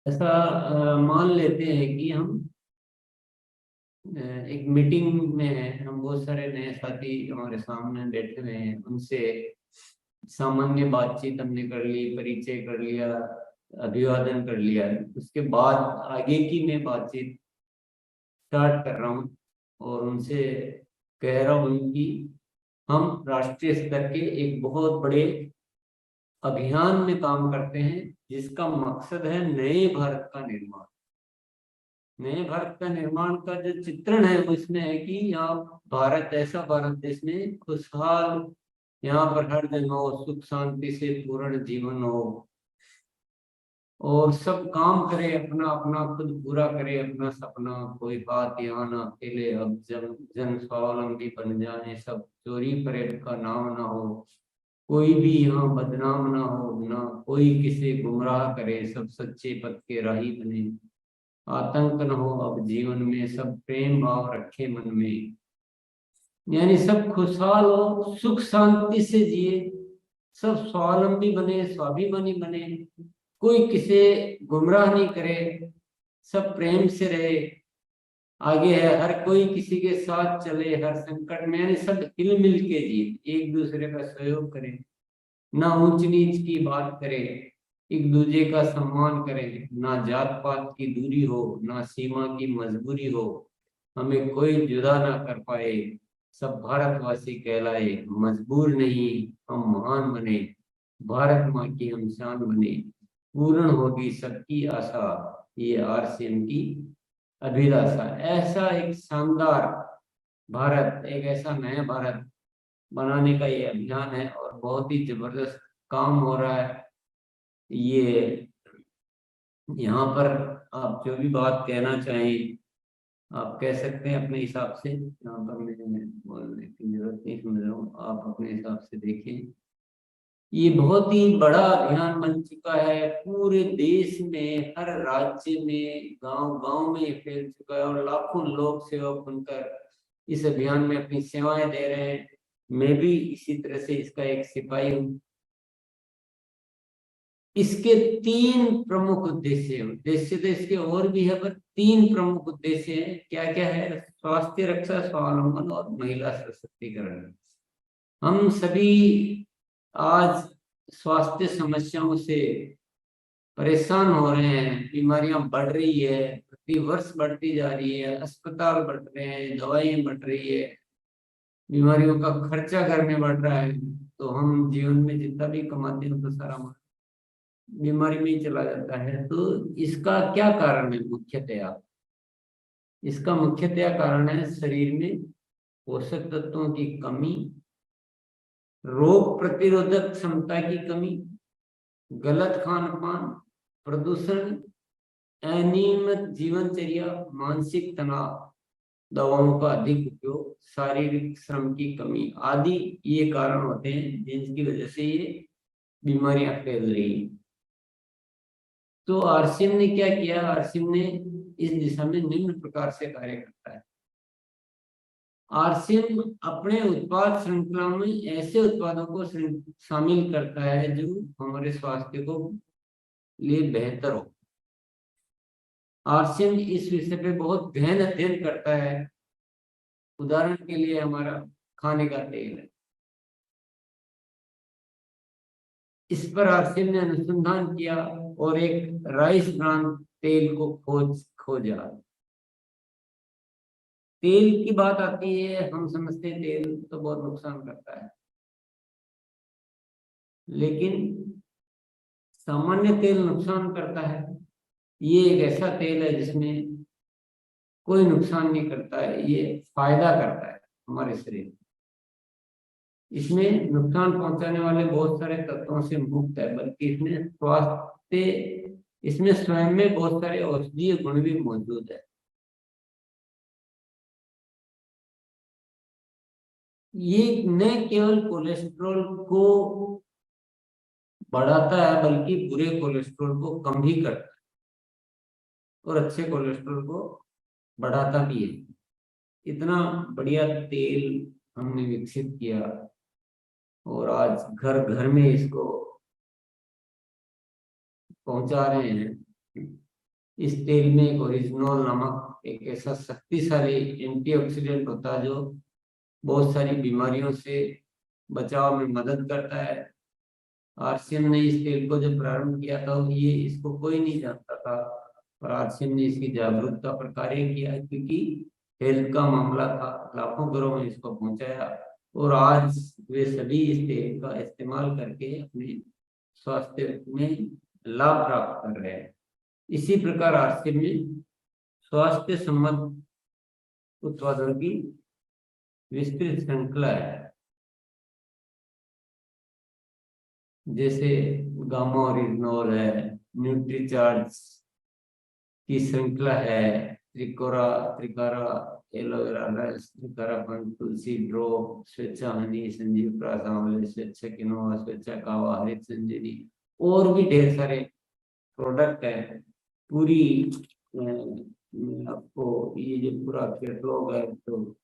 ऐसा मान लेते हैं कि हम एक मीटिंग में हैं, हम बहुत सारे नए साथी हमारे सामने बैठे हुए हैं, उनसे सामान्य बातचीत हमने कर ली, परिचय कर लिया, अभिवादन कर लिया। उसके बाद आगे की मैं बातचीत स्टार्ट कर रहा हूँ और उनसे कह रहा हूँ कि हम राष्ट्रीय स्तर के एक बहुत बड़े अभियान में काम करते हैं, जिसका मकसद है नए भारत का निर्माण। नए भारत का निर्माण का जो चित्रण है वो इसमें है कि यहाँ भारत ऐसा भारत देश में खुशहाल, यहाँ पर हर जगह हो सुख शांति से पूर्ण जीवन हो और सब काम करे, अपना अपना खुद पूरा करे अपना सपना, कोई बात यहाँ ना अकेले, अब जन जन स्वावलंबी बन जाए, सब चोरी परेड का नाम ना हो, कोई भी यहाँ बदनाम ना हो, ना कोई किसी गुमराह करे, सब सच्चे पथ के राही बने, आतंक न हो अब जीवन में, सब प्रेम भाव रखे मन में, यानी सब खुशहाल हो, सुख शांति से जिए, सब स्वावलंबी बने, स्वाभिमानी बने, कोई किसे गुमराह नहीं करे, सब प्रेम से रहे, आगे है हर कोई किसी के साथ चले हर संकट में, यानी सब हिल मिल के जिए, एक दूसरे का सहयोग करें, ना ऊंच नीच की बात करे, एक दूसरे का सम्मान करें, ना जात पात की दूरी हो, ना सीमा की मजबूरी हो, हमें कोई जुदा ना कर पाए, सब भारतवासी कहलाए, मजबूर नहीं हम महान बने, भारत माँ की हम शान बने, पूर्ण होगी सबकी आशा, ये आरसीएम की अभिलाषा। ऐसा एक शानदार भारत, एक ऐसा नया भारत बनाने का ये अभियान है और बहुत ही जबरदस्त काम हो रहा है। ये यहाँ पर आप जो भी बात कहना चाहें आप कह सकते हैं अपने हिसाब से, यहाँ पर मैं बोलने की जरूरत नहीं समझ रहा हूँ, आप अपने हिसाब से देखें। ये बहुत ही बड़ा अभियान बन चुका है, पूरे देश में हर राज्य में गांव गांव में ये फैल चुका है और लाखों लोग सेवा बनकर इस अभियान में अपनी सेवाएं दे रहे हैं। मैं भी इसी तरह से इसका एक सिपाही हूँ। इसके तीन प्रमुख उद्देश्य हैं, उद्देश्य तो इसके और भी है पर तीन प्रमुख उद्देश्य हैं। क्या क्या है? स्वास्थ्य रक्षा, स्वावलंबन और महिला सशक्तिकरण। हम सभी आज स्वास्थ्य समस्याओं से परेशान हो रहे हैं, बीमारियां बढ़ रही है, प्रति वर्ष बढ़ती जा रही है, अस्पताल बढ़ रहे हैं, दवाइयां बढ़ रही है, बीमारियों का खर्चा घर में बढ़ रहा है, तो हम जीवन में जितना भी कमाते हैं तो सारा बीमारी में ही चला जाता है। तो इसका क्या कारण है? मुख्यतया इसका मुख्यतया कारण है शरीर में पोषक तत्वों की कमी, रोग प्रतिरोधक क्षमता की कमी, गलत खान पान, प्रदूषण, अनियमित जीवनचर्या, मानसिक तनाव, दवाओं का अधिक उपयोग, शारीरिक श्रम की कमी आदि ये कारण होते हैं जिनकी वजह से ये बीमारियां फैल रही हैं। तो आरसीएम ने क्या किया? आरसीएम ने इस दिशा में निम्न प्रकार से कार्य करता है। आरसीएम अपने उत्पाद श्रृंखला में ऐसे उत्पादों को शामिल करता है जो हमारे स्वास्थ्य को लिए बेहतर हो। आरसीएम इस विषय पे बहुत गहन अध्ययन करता है। उदाहरण के लिए हमारा खाने का तेल है, इस पर आरसीएम ने अनुसंधान किया और एक राइस ब्रान तेल को खोजा। तेल की बात आती है, हम समझते हैं तेल तो बहुत नुकसान करता है, लेकिन सामान्य तेल नुकसान करता है, ये एक ऐसा तेल है जिसमें कोई नुकसान नहीं करता है, ये फायदा करता है हमारे शरीर में। इसमें नुकसान पहुंचाने वाले बहुत सारे तत्वों से मुक्त है, बल्कि इसमें स्वयं में बहुत सारे औषधीय गुण भी मौजूद है। ये न केवल कोलेस्ट्रॉल को बढ़ाता है बल्कि बुरे कोलेस्ट्रॉल को कम भी करता है और अच्छे कोलेस्ट्रॉल को बढ़ाता भी है। इतना बढ़िया तेल हमने विकसित किया और आज घर घर में इसको पहुंचा रहे हैं। इस तेल में एक ओरिजिनल नामक एक ऐसा शक्तिशाली एंटीऑक्सीडेंट होता है जो बहुत सारी बीमारियों से बचाव में मदद करता है। आरसीएम ने इस तेल को जब प्रारंभ किया था ये इसको कोई नहीं जानता था, और आरसीएम ने इसकी जागरूकता पर कार्य किया क्योंकि हेल्थ का मामला था, लाखों घरों में इसको पहुंचाया, और आज वे सभी इस तेल का इस्तेमाल करके अपने स्वास्थ्य में लाभ प्राप्त कर रहे हैं। इसी प्रकार आरसीएम में स्वास्थ्य संबंध उत्पादों की विस्तृत श्रृंखला है, जैसे गामा ओरिजिनोल है, न्यूट्रीचार्ज की श्रृंखला है, त्रिकोरा त्रिकारा एलोवेरा रस, त्रिकारा पंच, तुलसी ड्रॉप, स्वेच्छा हनी, संजीव प्राश आंवले, स्वेच्छा किनोआ, स्वेच्छा कावा, हरित संजीवनी, और भी ढेर सारे प्रोडक्ट है। पूरी आपको ये जो पूरा कैटलॉग है, तो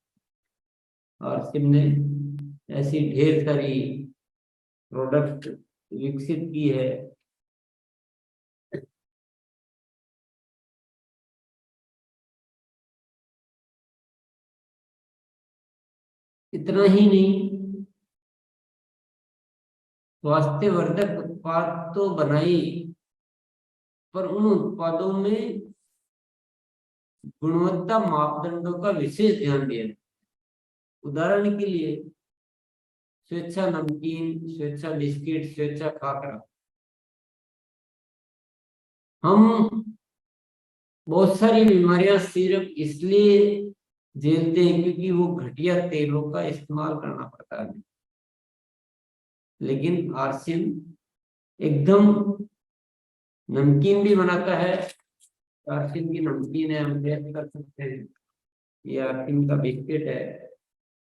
आरसीएम ने ऐसी ढेर सारी प्रोडक्ट विकसित की है। इतना ही नहीं, स्वास्थ्यवर्धक उत्पाद तो बनाई, पर उन उत्पादों में गुणवत्ता मापदंडों का विशेष ध्यान दिया। उदाहरण के लिए स्वेच्छा नमकीन, स्वेच्छा बिस्किट, स्वेच्छा खाकरा, हम बहुत सारी बीमारियां सिर्फ इसलिए झेलते हैं क्योंकि वो घटिया तेलों का इस्तेमाल करना पड़ता है, लेकिन आरसीएम एकदम नमकीन भी बनाता है। आरसीएम की नमकीन है, हम टेस्ट कर सकते हैं। ये आरसीएम का बिस्किट है,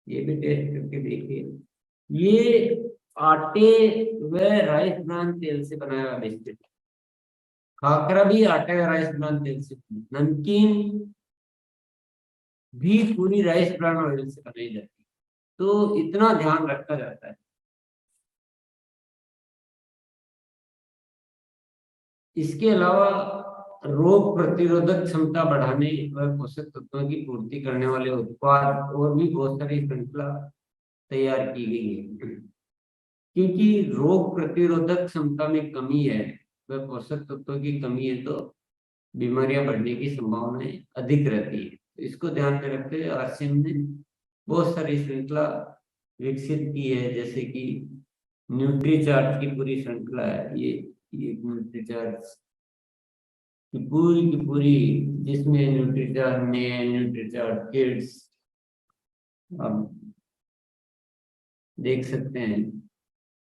ये भी टेस्ट करके देखिए। ये आटे व राइस ब्रान तेल से बनाया हुआ बिस्किट। खाकरा भी आटे व राइस ब्रान तेल से, नमकीन भी पूरी राइस ब्रान ऑयल से बनाई जाती है। तो इतना ध्यान रखा जाता है। इसके अलावा रोग प्रतिरोधक क्षमता बढ़ाने व पोषक तत्वों की पूर्ति करने वाले उत्पाद और भी बहुत सारी श्रृंखला तैयार की गई है। क्योंकि रोग प्रतिरोधक क्षमता में कमी है व पोषक तत्वों की कमी है, तो बीमारियां बढ़ने की संभावनाएं अधिक रहती है। तो इसको ध्यान में रखते हुए आरसीएम ने बहुत सारी श्रृंखला विकसित की है, जैसे कि न्यूट्रीचार्ज की पूरी श्रृंखला है। ये न्यूट्रीचार्ज की पूरी, जिसमें न्यूट्रीचार्ज मेन, न्यूट्रीचार्ज किड्स, आप देख सकते हैं,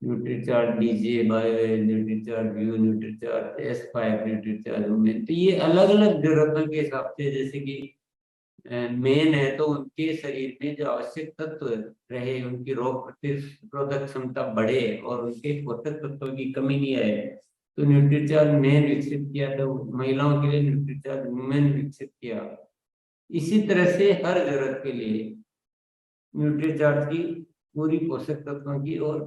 Nutricharge DJ bio, Nutricharge view, Nutricharge S5, Nutricharge women. तो ये अलग अलग जरूरतों के हिसाब से, जैसे कि मेन है तो उनके शरीर में जो आवश्यक तत्व रहे, उनकी रोग प्रतिरोधक क्षमता बढ़े और उनके पोषक तत्वों की कमी नहीं आए, तो न्यूट्रीचार्ज मेन विकसित किया। तो महिलाओं के लिए न्यूट्रीचार्ज वुमेन विकसित किया। इसी तरह से हर जरूरत के लिए न्यूट्रीचार्ज की पूरी पोषक तत्वों की और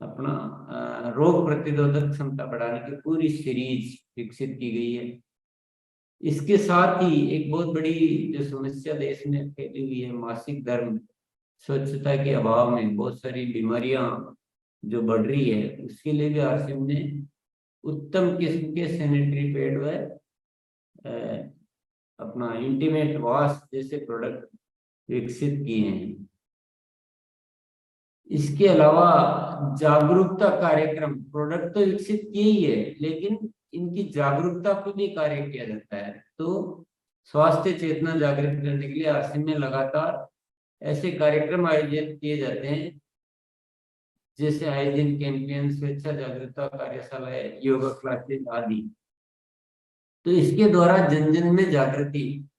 अपना रोग प्रतिरोधक क्षमता बढ़ाने की पूरी सीरीज विकसित की गई है। इसके साथ ही एक बहुत बड़ी जो समस्या देश में फैली हुई है, मासिक धर्म, स्वच्छता के अभाव में बहुत सारी बीमारियां जो बढ़ रही है, उसके लिए भी आरसीएम ने उत्तम किस्म के सैनिटरी पैड व अपना इंटीमेट वॉश जैसे प्रोडक्ट विकसित किए हैं। इसके अलावा जागरूकता कार्यक्रम, प्रोडक्ट तो विकसित किए ही है, लेकिन इनकी जागरूकता पर भी कार्य किया जाता है। तो स्वास्थ्य चेतना जागृत करने के लिए आरसीएम में लगातार ऐसे कार्यक्रम आयोजित किए जाते हैं, जैसे हाइजीन कैंपेन, स्वेच्छा जागरूकता कार्यशालाएं, योगा क्लासेस आदि। तो इसके द्वारा जन जन में जागृति,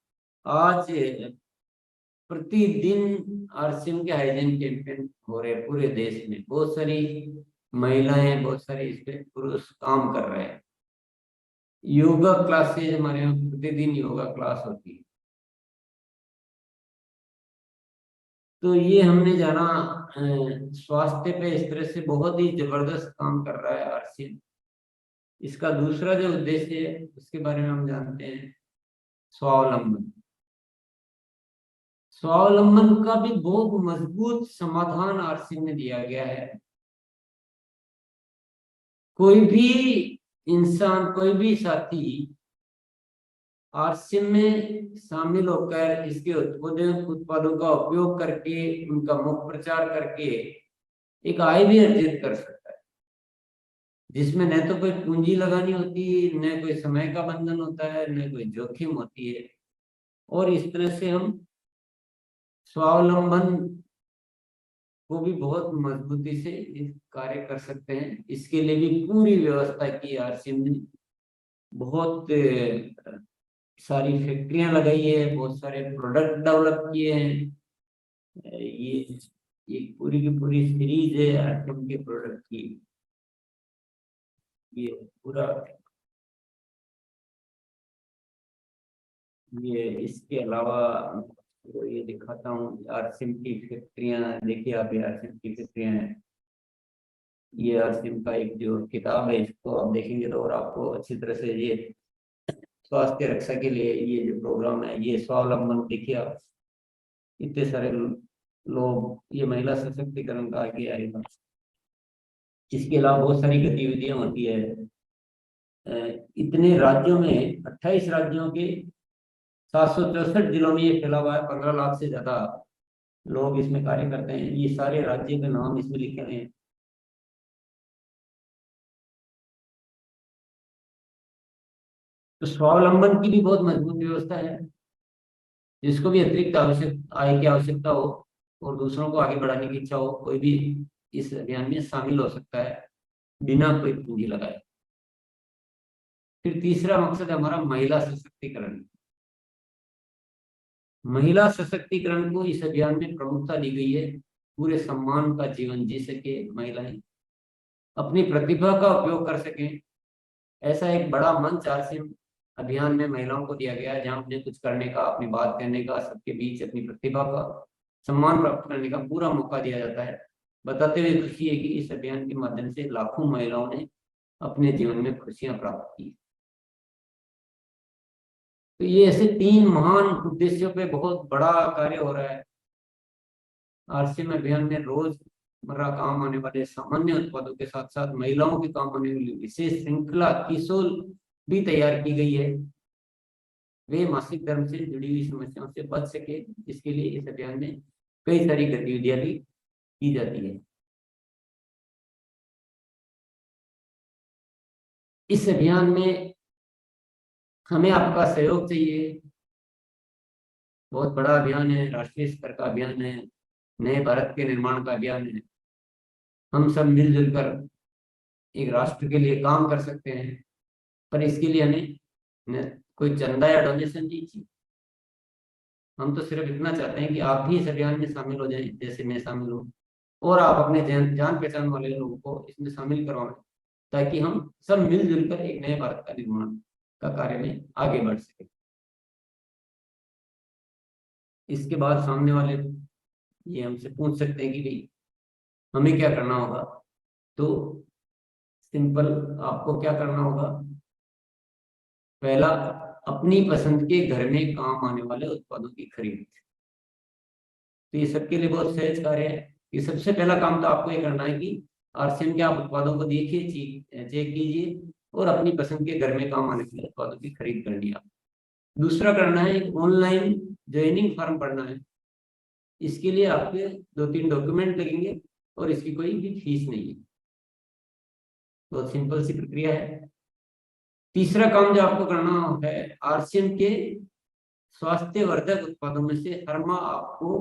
आज प्रतिदिन आरसीएम के हाइजीन कैंपेन हो रहे हैं पूरे देश में। बहुत सारी महिलाएं, बहुत सारे इस पे पुरुष काम कर रहे हैं। योगा क्लासेज, हमारे यहाँ प्रतिदिन योगा क्लास होती है। तो ये हमने जाना स्वास्थ्य पे इस तरह से बहुत ही जबरदस्त काम कर रहा है आरसीएम। इसका दूसरा जो उद्देश्य है उसके बारे में हम जानते हैं, स्वावलंबन। स्वावलंबन का भी बहुत मजबूत समाधान आरसी में दिया गया है। कोई भी इंसान, कोई भी साथी आरसी में शामिल होकर इसके उत्पादों का उपयोग करके, उनका मुख प्रचार करके एक आय भी अर्जित कर सकता है, जिसमें न तो कोई पूंजी लगानी होती है, न कोई समय का बंधन होता है, न कोई जोखिम होती है। और इस तरह से हम स्वावलंबन को भी बहुत मजबूती से कार्य कर सकते हैं। इसके लिए भी पूरी व्यवस्था की आरसी ने, बहुत सारी फैक्ट्रियां लगाई है, बहुत सारे प्रोडक्ट डेवलप किए हैं। ये पूरी की पूरी सीरीज है आरसीएम के प्रोडक्ट की। ये पूरा, ये इसके अलावा तो ये दिखाता हूँ आरसीएम की फैक्ट्रियां। देखिए आप, ये आरसीएम की फैक्ट्रियां हैं। ये आरसीएम का एक जो किताब है, इसको आप देखेंगे तो और आपको अच्छी तरह से ये स्वास्थ्य रक्षा के लिए ये जो प्रोग्राम है, ये स्वावलंबन, देखिए आप इतने सारे लोग, ये महिला सशक्तिकरण का आगे आएगा। इसके अलावा बहुत सारी गतिविधियां होती है। इतने राज्यों में, 28 राज्यों के 764 जिलों में ये फैला हुआ है। 15 लाख से ज्यादा लोग इसमें कार्य करते हैं। ये सारे राज्य के नाम इसमें लिखे हुए हैं। तो स्वावलंबन की भी बहुत मजबूत व्यवस्था है। जिसको भी अतिरिक्त आय की आवश्यकता हो और दूसरों को आगे बढ़ाने की इच्छा हो, कोई भी इस अभियान में शामिल हो सकता है बिना कोई पूंजी लगाए। फिर तीसरा मकसद है हमारा महिला सशक्तिकरण। महिला सशक्तिकरण को इस अभियान में प्रमुखता दी गई है। पूरे सम्मान का जीवन जी सके महिलाएं, अपनी प्रतिभा का उपयोग कर सकें। ऐसा एक बड़ा मंच आरसीएम अभियान में महिलाओं को दिया गया है, जहां उन्हें कुछ करने का, अपनी बात कहने का, सबके बीच अपनी प्रतिभा का सम्मान प्राप्त करने का पूरा मौका दिया जाता है। बताते हुए खुशी है कि इस अभियान के माध्यम से लाखों महिलाओं ने अपने जीवन में खुशियां प्राप्त की। तो ये ऐसे 3 महान उद्देश्यों पे बहुत बड़ा कार्य हो रहा है। आरसीएम अभियान में रोजमर्रा काम आने वाले सामान्य उत्पादों के साथ साथ महिलाओं के काम आने वाली विशेष श्रृंखला किशोर भी तैयार की गई है। वे मासिक धर्म से जुड़ी हुई समस्याओं से बच सके, इसके लिए इस अभियान में कई सारी गतिविधियां भी की जाती है। इस अभियान में हमें आपका सहयोग चाहिए। बहुत बड़ा अभियान है, राष्ट्रीय स्तर का अभियान है, नए भारत के निर्माण का अभियान है। हम सब मिलजुल कर एक राष्ट्र के लिए काम कर सकते हैं, पर इसके लिए हमें कोई चंदा या डोनेशन नहीं चाहिए। हम तो सिर्फ इतना चाहते हैं कि आप भी इस अभियान में शामिल हो जाएं, जैसे मैं शामिल हूँ, और आप अपने जान पहचान वाले लोगों को इसमें शामिल करवाएं, ताकि हम सब मिलजुल कर एक नए भारत का निर्माण का कार्य में आगे बढ़ सके। इसके बाद सामने वाले ये हमसे पूछ सकते हैं कि भाई हमें क्या करना होगा। तो सिंपल, आपको क्या करना होगा, पहला, अपनी पसंद के घर में काम आने वाले उत्पादों की खरीद। तो ये सबके लिए बहुत सहज कार्य है। ये सबसे पहला काम तो आपको ये करना है कि आरसीएम के आप उत्पादों को देखिए, चेक कीजिए और अपनी पसंद के घर में काम आने वाले उत्पादों की खरीद करनी है। आप दूसरा करना है, ऑनलाइन ज्वाइनिंग फॉर्म भरना है। इसके लिए आपके 2-3 डॉक्यूमेंट लगेंगे और इसकी कोई भी फीस नहीं है। बहुत सिंपल सी प्रक्रिया है। तीसरा काम जो आपको करना है, आरसीएम के स्वास्थ्यवर्धक उत्पादों में से हर माह आपको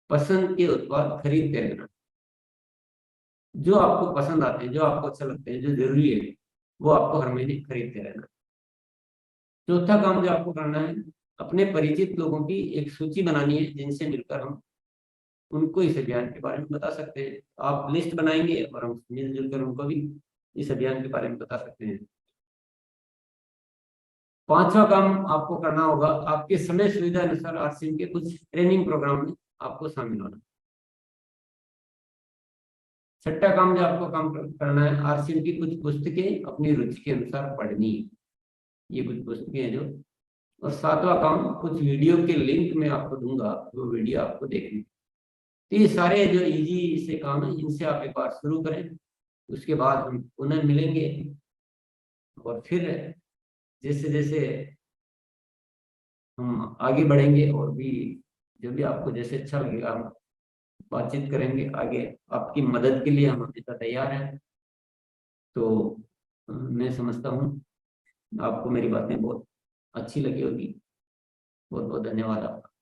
पसंद के उत्पाद खरीदते रहना। जो आपको पसंद आते हैं, जो आपको अच्छा लगते हैं, जो जरूरी है, वो आपको हर महीने खरीदते रहना। चौथा काम जो आपको करना है, अपने परिचित लोगों की एक सूची बनानी है, जिनसे मिलकर हम उनको इस अभियान के बारे में बता सकते हैं। आप लिस्ट बनाएंगे और हम मिलजुल कर उनको भी इस अभियान के बारे में बता सकते हैं। पांचवा काम आपको करना होगा, आपके समय सुविधा अनुसार आरसीएम के कुछ ट्रेनिंग प्रोग्राम में आपको शामिल होना। छठा काम जो आपको काम करना है, आरसीएम की कुछ पुस्तकें अपनी रुचि के अनुसार पढ़नी है। ये कुछ पुस्तकें हैं जो, और सातवां काम, कुछ वीडियो के लिंक मैं आपको दूंगा, वो वीडियो आपको देखनी। तो ये सारे जो इजी से काम है, इनसे आप एक बार शुरू करें। उसके बाद हम पुनः मिलेंगे, और फिर जैसे जैसे हम आगे बढ़ेंगे, और भी जो भी आपको जैसे अच्छा लगेगा हम बातचीत करेंगे आगे। आपकी मदद के लिए हम हमेशा तैयार हैं। तो मैं समझता हूँ आपको मेरी बातें बहुत अच्छी लगी होगी। बहुत बहुत धन्यवाद आपका।